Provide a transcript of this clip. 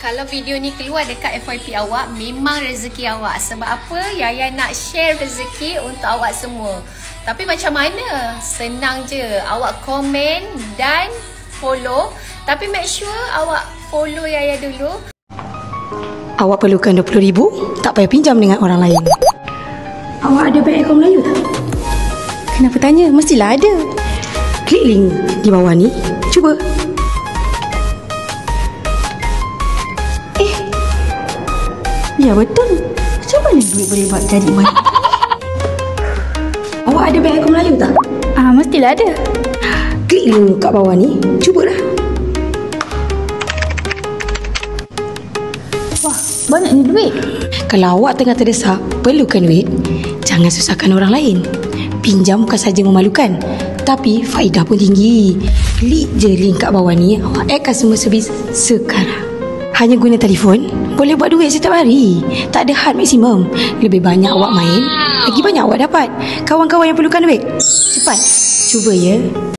Kalau video ni keluar dekat FYP awak, memang rezeki awak. Sebab apa? Yaya nak share rezeki untuk awak semua. Tapi macam mana? Senang je. Awak komen dan follow. Tapi make sure awak follow Yaya dulu. Awak perlukan RM20,000, tak payah pinjam dengan orang lain. Awak ada bank akaun Melayu tak? Kenapa tanya? Mestilah ada. Klik link di bawah ni. Cuba. Ya betul. Macam mana duit boleh buat jadi banyak? Awak ada bank akaun Melayu tak? Mestilah ada. Klik link kat bawah ni. Cubalah. Wah, banyaknya duit. Kalau awak tengah terdesak, perlukan duit, jangan susahkan orang lain. Pinjam bukan saja memalukan, tapi faedah pun tinggi. Klik je link kat bawah ni. Awak add customer service sekarang. Hanya guna telefon, boleh buat duit setiap hari. Tak ada had maksimum. Lebih banyak awak main, lagi banyak awak dapat. Kawan-kawan yang perlukan duit, cepat, cuba ya.